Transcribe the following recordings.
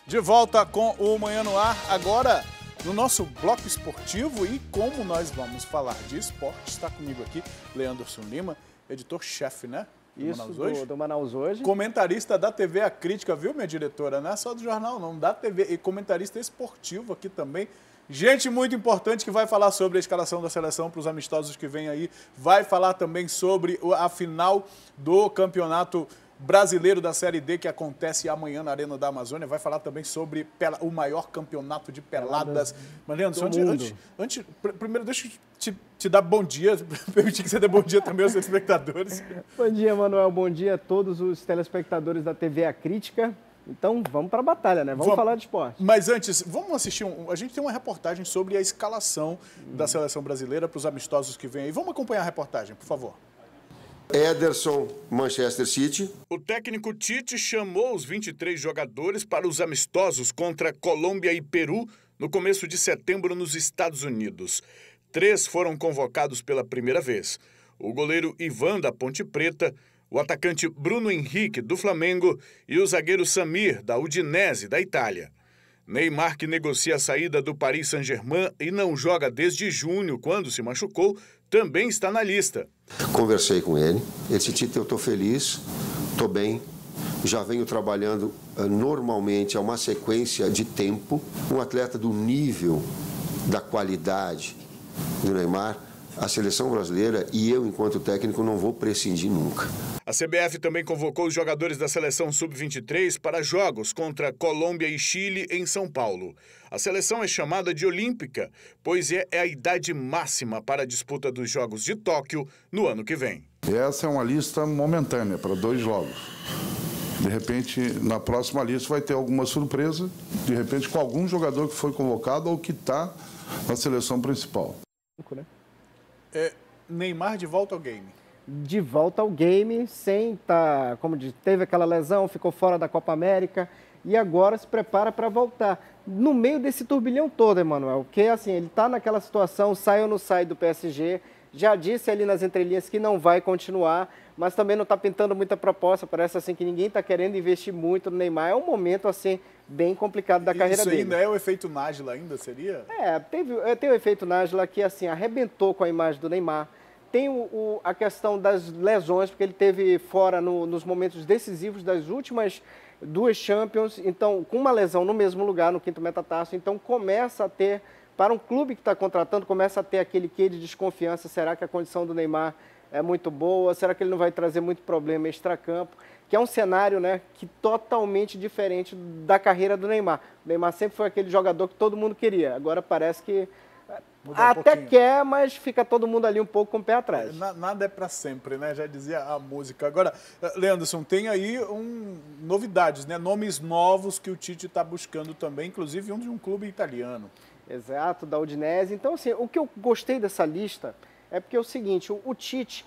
De volta com o Manhã no Ar, agora no nosso bloco esportivo, e como nós vamos falar de esporte, está comigo aqui Leanderson Lima, editor-chefe, né? Do Manaus Hoje. Comentarista da TV A Crítica, viu, minha diretora? Não é só do jornal, não, da TV, e comentarista esportivo aqui também. Gente muito importante que vai falar sobre a escalação da seleção para os amistosos que vem aí, vai falar também sobre a final do Campeonato Brasileiro da Série D, que acontece amanhã na Arena da Amazônia. Vai falar também sobre o maior campeonato de peladas. Mas, Leandro, primeiro deixa eu te dar bom dia, permitir que você dê bom dia também aos telespectadores. Bom dia, Manuel. Bom dia a todos os telespectadores da TV A Crítica. Então, vamos para a batalha, né? Vamos falar de esporte. Mas antes, vamos assistir, a gente tem uma reportagem sobre a escalação da seleção brasileira para os amistosos que vem aí. Vamos acompanhar a reportagem, por favor. Ederson, Manchester City. O técnico Tite chamou os 23 jogadores para os amistosos contra Colômbia e Peru no começo de setembro nos Estados Unidos. 3 foram convocados pela primeira vez. O goleiro Ivan, da Ponte Preta, o atacante Bruno Henrique, do Flamengo, e o zagueiro Samir, da Udinese, da Itália. Neymar, que negocia a saída do Paris Saint-Germain e não joga desde junho, quando se machucou, também está na lista. Conversei com ele. Ele disse: Tito, eu estou feliz, estou bem, já venho trabalhando normalmente a uma sequência de tempo. Um atleta do nível, da qualidade do Neymar, a seleção brasileira e eu, enquanto técnico, não vou prescindir nunca. A CBF também convocou os jogadores da seleção sub-23 para jogos contra Colômbia e Chile em São Paulo. A seleção é chamada de olímpica, pois é a idade máxima para a disputa dos Jogos de Tóquio no ano que vem. Essa é uma lista momentânea para 2 jogos. De repente, na próxima lista vai ter alguma surpresa, de repente com algum jogador que foi convocado ou que está na seleção principal. Neymar de volta ao game. De volta ao game, sem estar, como diz, teve aquela lesão, ficou fora da Copa América e agora se prepara para voltar. No meio desse turbilhão todo, Emanuel, porque assim, ele está naquela situação, sai ou não sai do PSG, já disse ali nas entrelinhas que não vai continuar, mas também não está pintando muita proposta, parece assim que ninguém está querendo investir muito no Neymar. É um momento assim bem complicado da carreira dele. Isso ainda é o efeito Nájila ainda, seria? Tem o efeito Nájila que assim arrebentou com a imagem do Neymar. Tem a questão das lesões, porque ele teve fora nos momentos decisivos das últimas 2 Champions, então com uma lesão no mesmo lugar, no 5º metatarso, então começa a ter, para um clube que está contratando, começa a ter aquele quê de desconfiança. Será que a condição do Neymar é muito boa? Será que ele não vai trazer muito problema extracampo? Que é um cenário, né, que totalmente diferente da carreira do Neymar. O Neymar sempre foi aquele jogador que todo mundo queria. Agora parece que até quer, mas fica todo mundo ali um pouco com o pé atrás. Nada é para sempre, né? Já dizia a música. Agora, Leanderson, tem aí novidades, né? Nomes novos que o Tite está buscando também, inclusive um de um clube italiano. Exato, da Udinese. Então, assim, o que eu gostei dessa lista é porque é o seguinte, o Tite,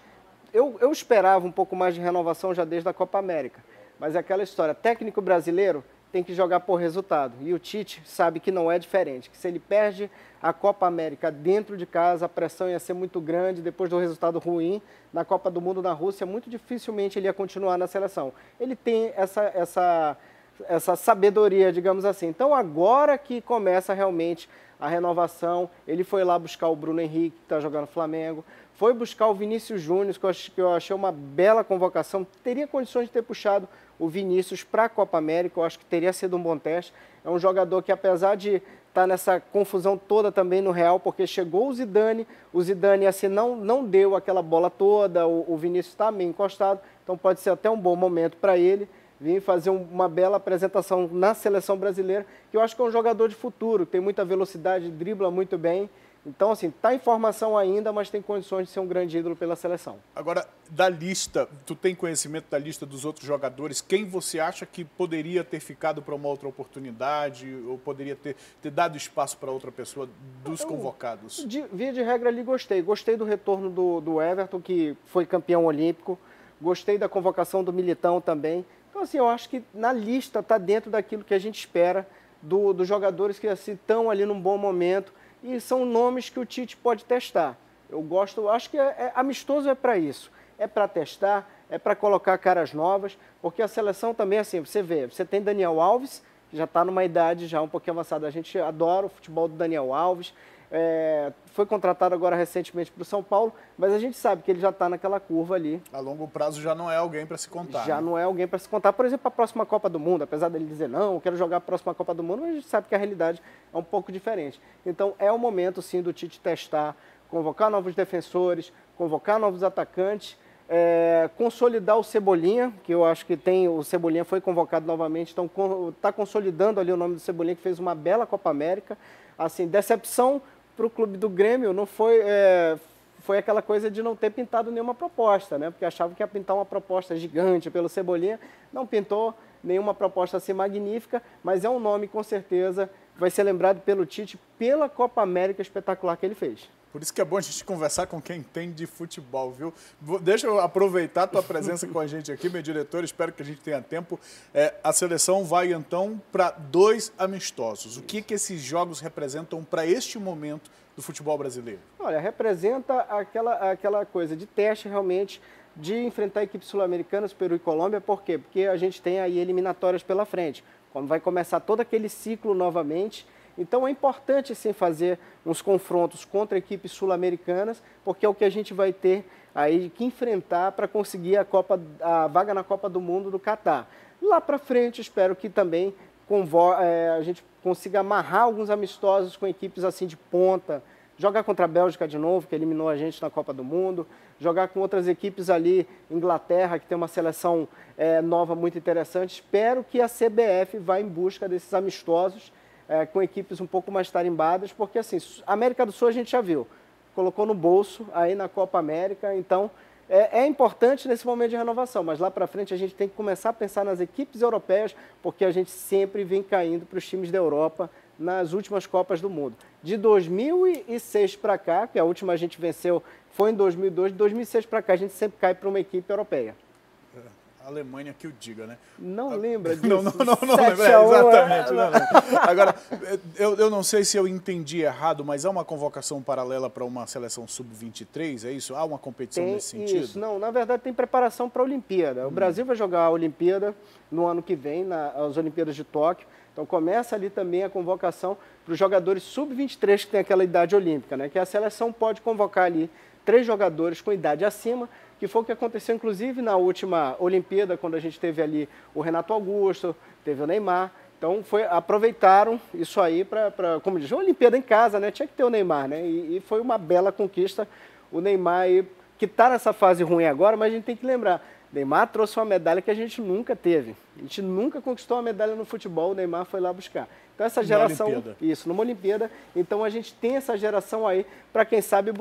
eu esperava um pouco mais de renovação já desde a Copa América, mas é aquela história, técnico brasileiro tem que jogar por resultado, e o Tite sabe que não é diferente, que se ele perde a Copa América dentro de casa, a pressão ia ser muito grande, depois do resultado ruim na Copa do Mundo na Rússia, muito dificilmente ele ia continuar na seleção. Ele tem essa sabedoria, digamos assim. Então, agora que começa realmente a renovação, ele foi lá buscar o Bruno Henrique, que está jogando no Flamengo, foi buscar o Vinícius Júnior, que eu achei uma bela convocação, teria condições de ter puxado o Vinícius para a Copa América, eu acho que teria sido um bom teste. É um jogador que, apesar de estar nessa confusão toda também no Real, porque chegou o Zidane assim não deu aquela bola toda, o Vinícius está meio encostado, então pode ser até um bom momento para ele vir fazer uma bela apresentação na seleção brasileira, que eu acho que é um jogador de futuro, tem muita velocidade, dribla muito bem. Então, assim, está em formação ainda, mas tem condições de ser um grande ídolo pela seleção. Agora, da lista, tu tem conhecimento da lista dos outros jogadores? Quem você acha que poderia ter ficado para uma outra oportunidade ou poderia ter dado espaço para outra pessoa dos convocados? Via de regra ali, gostei. Gostei do retorno do Everton, que foi campeão olímpico. Gostei da convocação do Militão também. Então, assim, eu acho que na lista está dentro daquilo que a gente espera dos jogadores que assim, estão ali num bom momento. E são nomes que o Tite pode testar. Eu acho que amistoso é para isso. É para testar, é para colocar caras novas, porque a seleção também, assim, você vê, você tem Daniel Alves, já está numa idade já um pouquinho avançada. A gente adora o futebol do Daniel Alves, foi contratado agora recentemente para o São Paulo, mas a gente sabe que ele já está naquela curva ali. A longo prazo já não é alguém para se contar. Já não é alguém para se contar. Por exemplo, a próxima Copa do Mundo, apesar dele dizer não, eu quero jogar a próxima Copa do Mundo, mas a gente sabe que a realidade é um pouco diferente. Então é o momento sim do Tite testar, convocar novos defensores, convocar novos atacantes, consolidar o Cebolinha, que eu acho que o Cebolinha foi convocado novamente, então está consolidando ali o nome do Cebolinha, que fez uma bela Copa América. Assim, decepção para o clube do Grêmio não foi, foi aquela coisa de não ter pintado nenhuma proposta, né? Porque achavam que ia pintar uma proposta gigante pelo Cebolinha, não pintou nenhuma proposta assim magnífica, mas é um nome com certeza vai ser lembrado pelo Tite pela Copa América espetacular que ele fez. Por isso que é bom a gente conversar com quem entende de futebol, viu? Deixa eu aproveitar a tua presença com a gente aqui, meu diretor, espero que a gente tenha tempo. A seleção vai, então, para 2 amistosos. O que esses jogos representam para este momento do futebol brasileiro? Olha, representa aquela coisa de teste, realmente, de enfrentar equipes sul-americanas, Peru e Colômbia. Por quê? Porque a gente tem aí eliminatórias pela frente. Quando vai começar todo aquele ciclo novamente. Então é importante sim fazer uns confrontos contra equipes sul-americanas, porque é o que a gente vai ter aí que enfrentar para conseguir a vaga na Copa do Mundo do Catar. Lá para frente, espero que também a gente consiga amarrar alguns amistosos com equipes assim de ponta, jogar contra a Bélgica de novo, que eliminou a gente na Copa do Mundo, jogar com outras equipes ali, Inglaterra, que tem uma seleção nova muito interessante. Espero que a CBF vá em busca desses amistosos, com equipes um pouco mais tarimbadas, porque assim, a América do Sul a gente já viu, colocou no bolso aí na Copa América, então é importante nesse momento de renovação, mas lá para frente a gente tem que começar a pensar nas equipes europeias, porque a gente sempre vem caindo para os times da Europa nas últimas Copas do Mundo. De 2006 para cá, que a última a gente venceu foi em 2002, de 2006 para cá a gente sempre cai para uma equipe europeia. Alemanha que o diga, né? Não lembra disso. Não lembra, exatamente. Não. Agora, eu não sei se eu entendi errado, mas há uma convocação paralela para uma seleção sub-23, é isso? Há uma competição nesse sentido? Isso, não, na verdade tem preparação para a Olimpíada. O Brasil vai jogar a Olimpíada no ano que vem, nas Olimpíadas de Tóquio. Então começa ali também a convocação para os jogadores sub-23 que tem aquela idade olímpica, né? Que a seleção pode convocar ali 3 jogadores com idade acima, que foi o que aconteceu, inclusive, na última Olimpíada, quando a gente teve ali o Renato Augusto, teve o Neymar. Então, aproveitaram isso aí para, como diz, uma Olimpíada em casa, né? Tinha que ter o Neymar, né? E foi uma bela conquista. O Neymar, aí, que está nessa fase ruim agora, mas a gente tem que lembrar, Neymar trouxe uma medalha que a gente nunca teve. A gente nunca conquistou uma medalha no futebol, o Neymar foi lá buscar. Então essa geração, numa Olimpíada, então a gente tem essa geração aí para quem sabe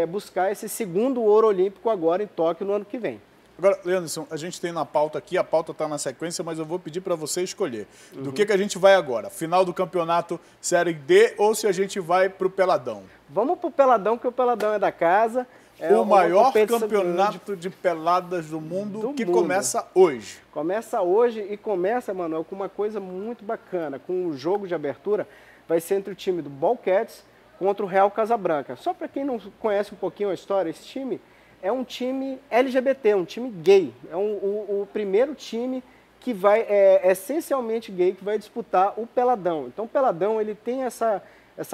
buscar esse segundo ouro olímpico agora em Tóquio no ano que vem. Agora, Leanderson, a gente tem na pauta aqui, a pauta está na sequência, mas eu vou pedir para você escolher. Do que a gente vai agora? Final do campeonato Série D ou se a gente vai para o Peladão? Vamos para o Peladão, que o Peladão é da casa. O maior campeonato de peladas do mundo começa hoje. Começa hoje e começa, Manuel, com uma coisa muito bacana. Com o jogo de abertura, vai ser entre o time do Ballcats contra o Real Casabranca. Só para quem não conhece um pouquinho a história, esse time é um time LGBT, um time gay. É o primeiro time que vai, essencialmente gay, que vai disputar o Peladão. Então o Peladão ele tem essa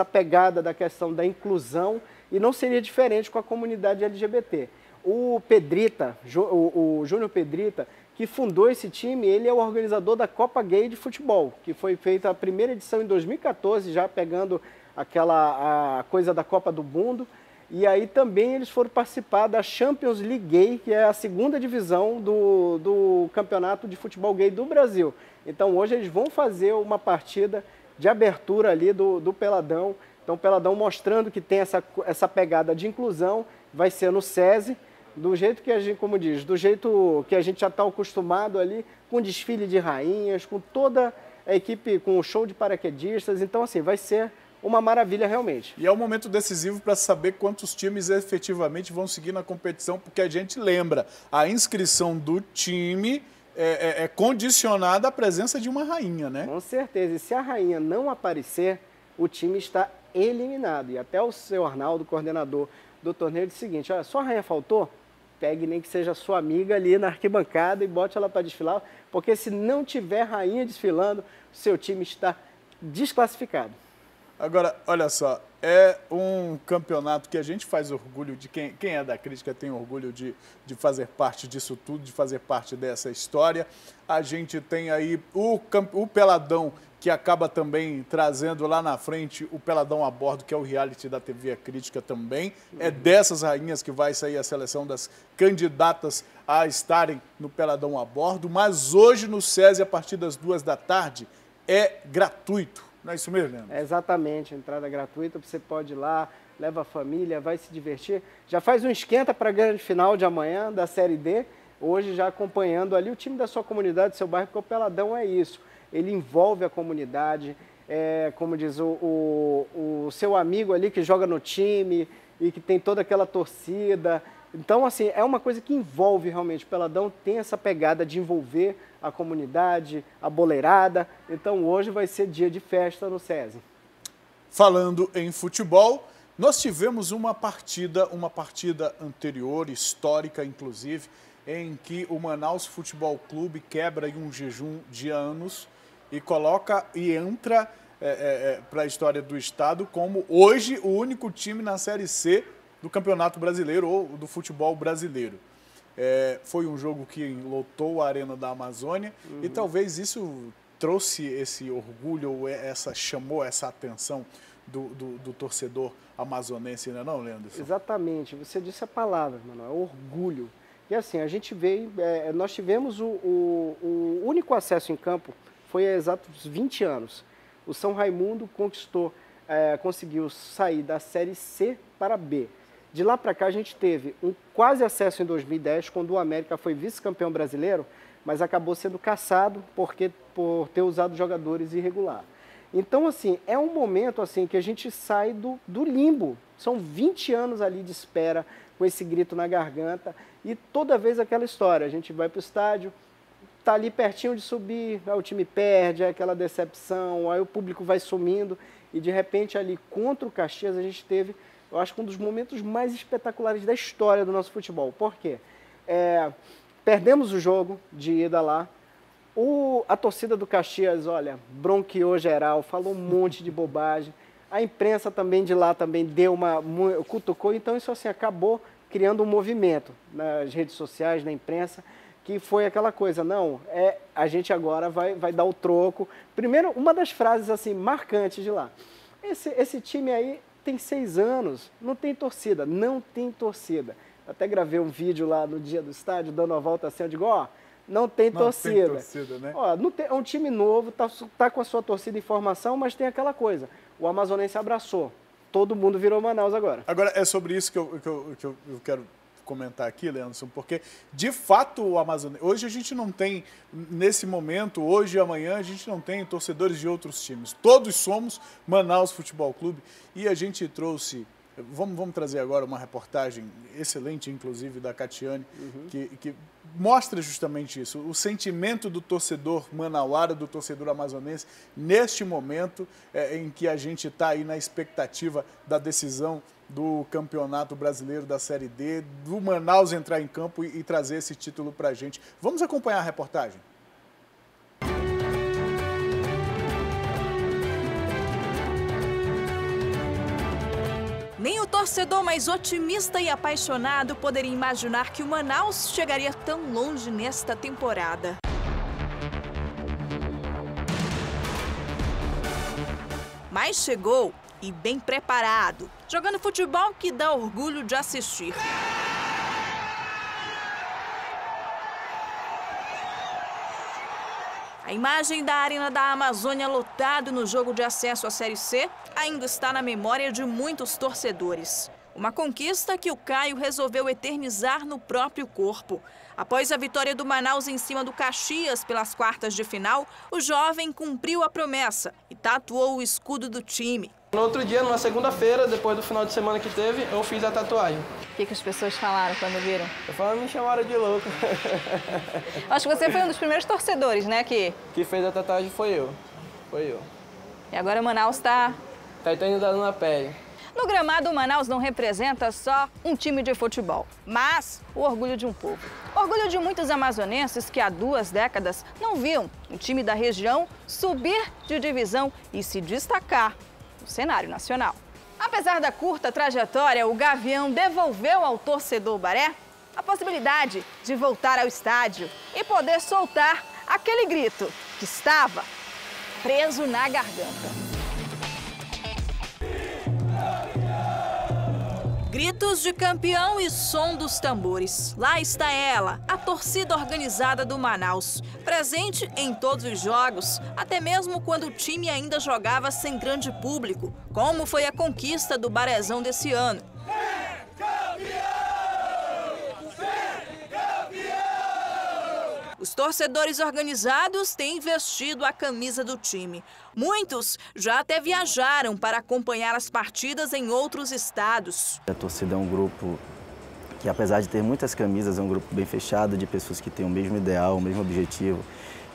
pegada da questão da inclusão e não seria diferente com a comunidade LGBT. O Pedrita, o Júnior Pedrita, que fundou esse time, ele é o organizador da Copa Gay de Futebol, que foi feita a primeira edição em 2014, já pegando a coisa da Copa do Mundo. E aí também eles foram participar da Champions League Gay, que é a segunda divisão do campeonato de futebol gay do Brasil. Então hoje eles vão fazer uma partida de abertura ali do Peladão. Então o Peladão mostrando que tem essa pegada de inclusão, vai ser no SESI, do jeito que a gente, como diz, do jeito que a gente já está acostumado ali, com desfile de rainhas, com toda a equipe, com o show de paraquedistas. Então assim, vai ser uma maravilha realmente. E é um momento decisivo para saber quantos times efetivamente vão seguir na competição, porque a gente lembra, a inscrição do time é condicionada à presença de uma rainha, né? Com certeza. E se a rainha não aparecer, o time está eliminado. E até o seu Arnaldo, coordenador do torneio, disse o seguinte: olha, só a rainha faltou, pegue nem que seja sua amiga ali na arquibancada e bote ela para desfilar, porque se não tiver rainha desfilando, o seu time está desclassificado. Agora, olha só, é um campeonato que a gente faz orgulho de quem é da crítica tem orgulho de fazer parte disso tudo, de fazer parte dessa história. A gente tem aí o Peladão, que acaba também trazendo lá na frente o Peladão a Bordo, que é o reality da TV A Crítica também. É dessas rainhas que vai sair a seleção das candidatas a estarem no Peladão a Bordo. Mas hoje no SESI, a partir das 14h, é gratuito. Não é isso mesmo, Leandro? É exatamente, entrada gratuita, você pode ir lá, leva a família, vai se divertir. Já faz um esquenta para a grande final de amanhã da Série D, hoje já acompanhando ali o time da sua comunidade, do seu bairro, porque o Peladão é isso. Ele envolve a comunidade, como diz o seu amigo ali que joga no time e que tem toda aquela torcida. Então, assim, é uma coisa que envolve realmente. O Peladão tem essa pegada de envolver a comunidade, a boleirada. Então, hoje vai ser dia de festa no SESI. Falando em futebol, nós tivemos uma partida anterior, histórica inclusive, em que o Manaus Futebol Clube quebra um jejum de anos e entra para a história do estado como hoje o único time na Série C do Campeonato Brasileiro ou do futebol brasileiro. Foi um jogo que lotou a Arena da Amazônia e talvez isso trouxe esse orgulho, ou chamou essa atenção do torcedor amazonense, não é não, Leandro? Exatamente, você disse a palavra, mano, é orgulho. E assim, a gente veio, nós tivemos o único acesso em campo, foi há exatos 20 anos. O São Raimundo conseguiu sair da Série C para B. De lá para cá a gente teve um quase acesso em 2010, quando o América foi vice-campeão brasileiro, mas acabou sendo cassado por ter usado jogadores irregulares. Então, assim, é um momento assim que a gente sai do limbo. São 20 anos ali de espera, com esse grito na garganta, e toda vez aquela história, a gente vai para o estádio, está ali pertinho de subir, aí o time perde, é aquela decepção, aí o público vai sumindo, e de repente ali contra o Caxias a gente teve, eu acho que um dos momentos mais espetaculares da história do nosso futebol. Por quê? Perdemos o jogo de ida lá, a torcida do Caxias, olha, bronqueou geral, falou um monte de bobagem, a imprensa também de lá também cutucou, então isso assim acabou criando um movimento nas redes sociais, na imprensa, que foi aquela coisa, não, a gente agora vai dar o troco. Primeiro, uma das frases assim marcantes de lá, esse time aí tem 6 anos, não tem torcida, não tem torcida. Até gravei um vídeo lá no dia do estádio, dando a volta assim, eu digo, não tem torcida. Não tem torcida, né? É um time novo, tá com a sua torcida em formação, mas tem aquela coisa, o amazonense abraçou, todo mundo virou Manaus agora. Agora, é sobre isso que eu quero comentar aqui, Leandro, porque, de fato, o Amazonense... Hoje a gente não tem, nesse momento, hoje e amanhã, a gente não tem torcedores de outros times. Todos somos Manaus Futebol Clube e a gente trouxe... Vamos trazer agora uma reportagem excelente, inclusive, da Catiane, que mostra justamente isso, o sentimento do torcedor manauara, do torcedor amazonense, neste momento em que a gente está aí na expectativa da decisão do Campeonato Brasileiro da Série D, do Manaus entrar em campo e trazer esse título para a gente. Vamos acompanhar a reportagem? Nem o torcedor mais otimista e apaixonado poderia imaginar que o Manaus chegaria tão longe nesta temporada. Mas chegou e bem preparado, jogando futebol que dá orgulho de assistir. A imagem da Arena da Amazônia lotado no jogo de acesso à Série C ainda está na memória de muitos torcedores. Uma conquista que o Caio resolveu eternizar no próprio corpo. Após a vitória do Manaus em cima do Caxias pelas quartas de final, o jovem cumpriu a promessa e tatuou o escudo do time. No outro dia, numa segunda-feira, depois do final de semana que teve, eu fiz a tatuagem. O que as pessoas falaram quando viram? Me chamaram de louco. Acho que você foi um dos primeiros torcedores, né, que fez a tatuagem foi eu. E agora o Manaus tá eternizado na pele. No gramado, o Manaus não representa só um time de futebol, mas o orgulho de um povo. Orgulho de muitos amazonenses que há 2 décadas não viam um time da região subir de divisão e se destacar no cenário nacional. Apesar da curta trajetória, o Gavião devolveu ao torcedor Baré a possibilidade de voltar ao estádio e poder soltar aquele grito que estava preso na garganta. Gritos de campeão e som dos tambores. Lá está ela, a torcida organizada do Manaus, presente em todos os jogos, até mesmo quando o time ainda jogava sem grande público, como foi a conquista do Barezão desse ano. Os torcedores organizados têm vestido a camisa do time. Muitos já até viajaram para acompanhar as partidas em outros estados. A torcida é um grupo que, apesar de ter muitas camisas, é um grupo bem fechado, de pessoas que têm o mesmo ideal, o mesmo objetivo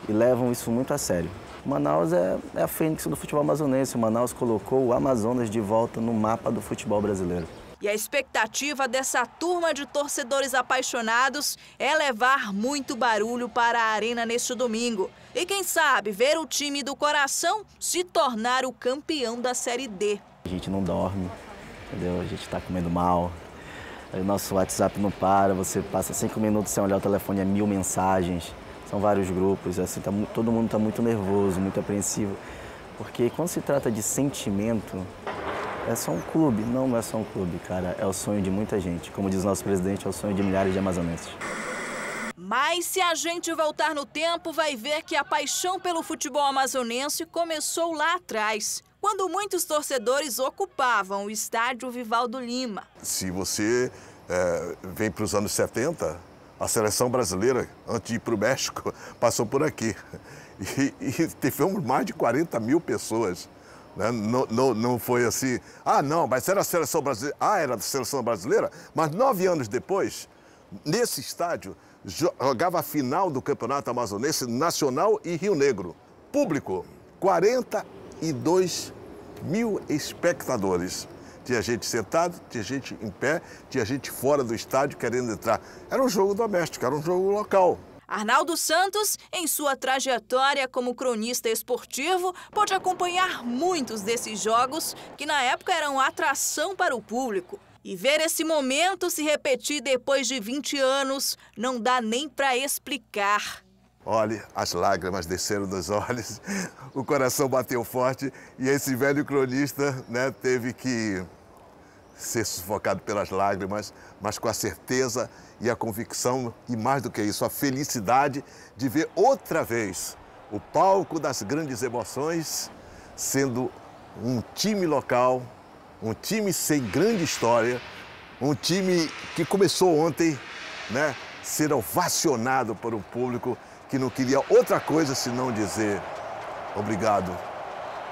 e levam isso muito a sério. O Manaus é a fênix do futebol amazonense. O Manaus colocou o Amazonas de volta no mapa do futebol brasileiro. E a expectativa dessa turma de torcedores apaixonados é levar muito barulho para a arena neste domingo. E quem sabe ver o time do coração se tornar o campeão da Série D. A gente não dorme, entendeu? A gente está comendo mal. O nosso WhatsApp não para, você passa 5 minutos sem olhar o telefone, é 1000 mensagens. São vários grupos, assim, todo mundo está muito nervoso, muito apreensivo. Porque quando se trata de sentimento, é só um clube. Não é só um clube, cara. É o sonho de muita gente. Como diz o nosso presidente, é o sonho de milhares de amazonenses. Mas se a gente voltar no tempo, vai ver que a paixão pelo futebol amazonense começou lá atrás, quando muitos torcedores ocupavam o estádio Vivaldo Lima. Se você vem para os anos 70, a seleção brasileira, antes de ir para o México, passou por aqui. E tivemos mais de 40 mil pessoas. Não foi assim, não, mas era a seleção brasileira. Era a seleção brasileira, mas 9 anos depois, nesse estádio, jogava a final do Campeonato Amazonense Nacional e Rio Negro. Público, 42 mil espectadores. Tinha gente sentado, tinha gente em pé, tinha gente fora do estádio querendo entrar. Era um jogo doméstico, era um jogo local. Arnaldo Santos, em sua trajetória como cronista esportivo, pôde acompanhar muitos desses jogos que na época eram atração para o público. E ver esse momento se repetir depois de 20 anos não dá nem para explicar. Olha, as lágrimas desceram dos olhos, o coração bateu forte e esse velho cronista, teve que ser sufocado pelas lágrimas, mas com a certeza e a convicção, e mais do que isso, a felicidade de ver outra vez o palco das grandes emoções sendo um time local, um time sem grande história, um time que começou ontem, ser ovacionado por um público que não queria outra coisa senão dizer obrigado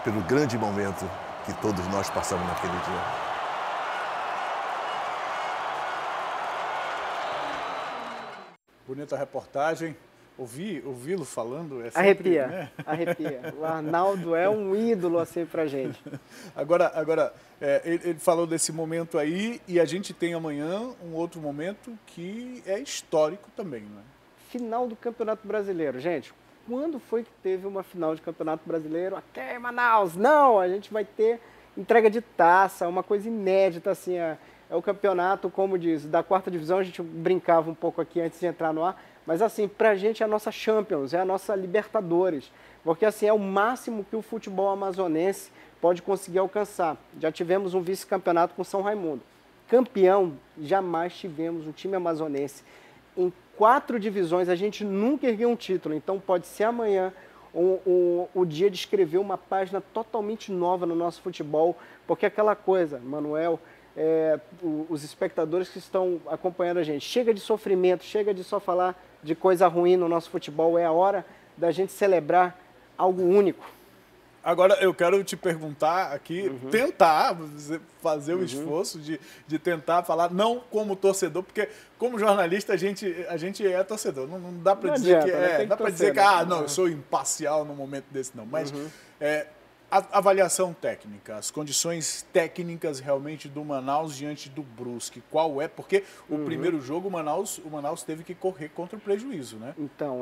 pelo grande momento que todos nós passamos naquele dia. Bonita reportagem. Ouvi-lo falando é sempre, arrepia, arrepia. O Arnaldo é um ídolo assim pra gente. Agora ele falou desse momento aí e a gente tem amanhã um outro momento que é histórico também, né? Final do Campeonato Brasileiro. Gente, quando foi que teve uma final de Campeonato Brasileiro aqui em Manaus? Não, a gente vai ter entrega de taça, uma coisa inédita, assim, é o campeonato, como diz, da 4ª divisão, a gente brincava um pouco aqui antes de entrar no ar, mas assim, pra gente é a nossa Champions, é a nossa Libertadores, porque assim, é o máximo que o futebol amazonense pode conseguir alcançar. Já tivemos um vice-campeonato com São Raimundo. Campeão, jamais tivemos um time amazonense. Em 4 divisões, a gente nunca ergueu um título, então pode ser amanhã o dia de escrever uma página totalmente nova no nosso futebol, porque aquela coisa, Manuel, os espectadores que estão acompanhando a gente, chega de sofrimento, chega de só falar de coisa ruim no nosso futebol, é a hora da gente celebrar algo único. Agora, eu quero te perguntar aqui, tentar fazer o esforço de tentar falar, não como torcedor, porque como jornalista a gente é torcedor. Não dá para dizer que não, eu sou imparcial no momento desse, não. Mas A avaliação técnica, as condições técnicas realmente do Manaus diante do Brusque, qual é? Porque o primeiro jogo o Manaus teve que correr contra o prejuízo, né? Então,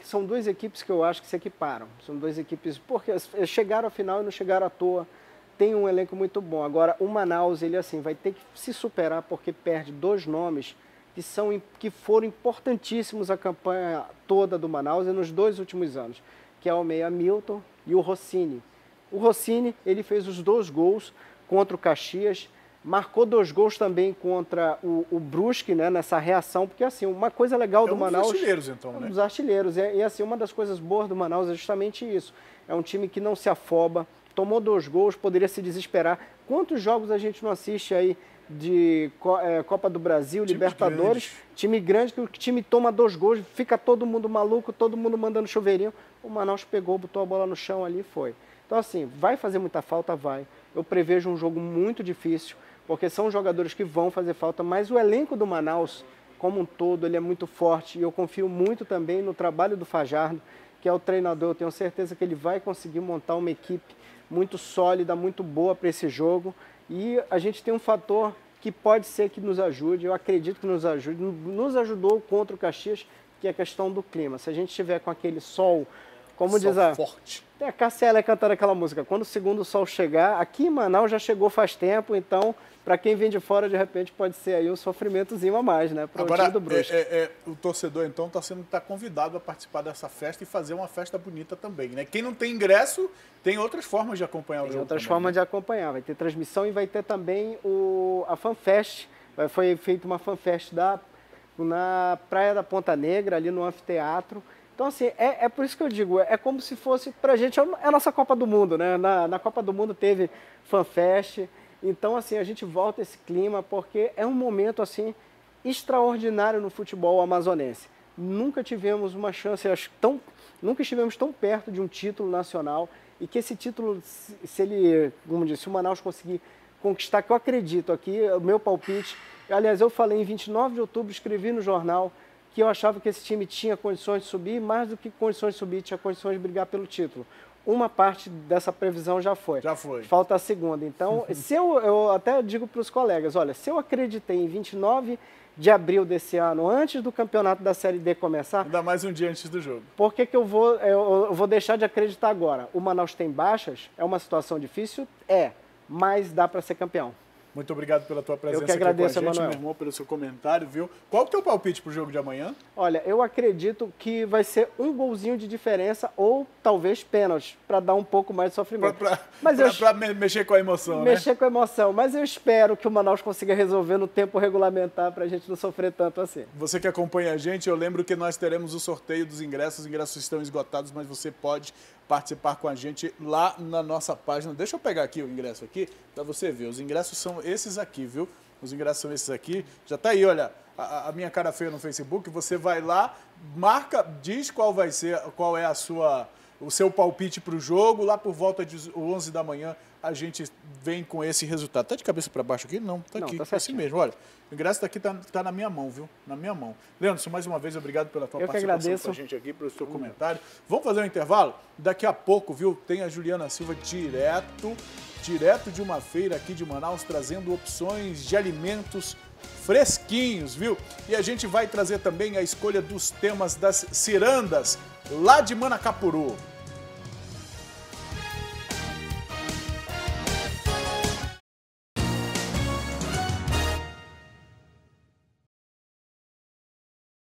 são duas equipes que eu acho que se equiparam. São duas equipes, porque chegaram à final e não chegaram à toa. Tem um elenco muito bom. Agora, o Manaus, ele assim, vai ter que se superar porque perde dois nomes que foram importantíssimos a campanha toda do Manaus e nos 2 últimos anos, que é o meia Milton e o Rossini. O Rossini, ele fez os 2 gols contra o Caxias, marcou 2 gols também contra o Brusque, né, nessa reação, porque assim, uma coisa legal do Manaus... É um dos artilheiros, então, né? É um dos artilheiros, e assim, uma das coisas boas do Manaus é justamente isso. É um time que não se afoba, tomou 2 gols, poderia se desesperar. Quantos jogos a gente não assiste aí de Copa do Brasil, Libertadores, time grande, que o time toma 2 gols, fica todo mundo maluco, todo mundo mandando chuveirinho. O Manaus pegou, botou a bola no chão ali e foi. Então assim, vai fazer muita falta? Vai. Eu prevejo um jogo muito difícil, porque são jogadores que vão fazer falta, mas o elenco do Manaus, como um todo, ele é muito forte e eu confio muito também no trabalho do Fajardo, que é o treinador. Eu tenho certeza que ele vai conseguir montar uma equipe muito sólida, muito boa para esse jogo. E a gente tem um fator que pode ser que nos ajude, eu acredito que nos ajude, nos ajudou contra o Caxias, que é a questão do clima. Se a gente estiver com aquele sol, como diz a... forte. Tem a Cassiela cantando aquela música, quando o segundo sol chegar, aqui em Manaus já chegou faz tempo, então, para quem vem de fora, de repente, pode ser aí um sofrimentozinho a mais, né, para o time do Brusque. O torcedor, então, está convidado a participar dessa festa e fazer uma festa bonita também, né? Quem não tem ingresso, tem outras formas de acompanhar o jogo. Tem outras também, formas né? de acompanhar, vai ter transmissão e vai ter também a FanFest. Foi feita uma FanFest na Praia da Ponta Negra, ali no anfiteatro. Então, assim, é por isso que eu digo, é como se fosse, pra gente, é a nossa Copa do Mundo, né? Na Copa do Mundo teve FanFest. Então, assim, a gente volta esse clima porque é um momento, assim, extraordinário no futebol amazonense. Nunca tivemos uma chance, nunca estivemos tão perto de um título nacional e que esse título, se o Manaus conseguir conquistar, que eu acredito aqui, o meu palpite, aliás, eu falei em 29 de outubro, escrevi no jornal que eu achava que esse time tinha condições de subir, mais do que condições de subir, tinha condições de brigar pelo título. Uma parte dessa previsão já foi. Já foi. Falta a segunda. Então, se eu até digo para os colegas, olha, se eu acreditei em 29 de abril desse ano, antes do campeonato da Série D começar... Ainda mais um dia antes do jogo. Por que eu vou deixar de acreditar agora? O Manaus tem baixas, é uma situação difícil? Mas dá para ser campeão. Muito obrigado pela tua presença. Eu que agradeço, aqui com a gente, Emanuel. meu irmão, pelo seu comentário, viu? Qual é o teu palpite pro jogo de amanhã? Olha, eu acredito que vai ser um golzinho de diferença ou talvez pênalti, para dar um pouco mais de sofrimento. Para mexer com a emoção, né? Mexer com a emoção, mas eu espero que o Manaus consiga resolver no tempo regulamentar para a gente não sofrer tanto assim. Você que acompanha a gente, eu lembro que nós teremos o sorteio dos ingressos. Os ingressos estão esgotados, mas você pode participar com a gente lá na nossa página. Deixa eu pegar aqui o ingresso aqui para você ver. Os ingressos são esses aqui, viu? Os ingressos são esses aqui. Já tá aí, olha, a minha cara feia no Facebook. Você vai lá, marca, diz qual é o seu palpite para o jogo. Lá por volta de 11 da manhã a gente vem com esse resultado. Tá de cabeça para baixo aqui? Não, tá aqui. Tá assim mesmo. Olha, o ingresso tá aqui, tá na minha mão, viu? Na minha mão. Leandro, mais uma vez, obrigado pela tua participação com a gente aqui, pelo seu comentário. Vamos fazer um intervalo? Daqui a pouco, viu? Tem a Juliana Silva direto de uma feira aqui de Manaus, trazendo opções de alimentos fresquinhos, viu? E a gente vai trazer também a escolha dos temas das cirandas lá de Manacapuru.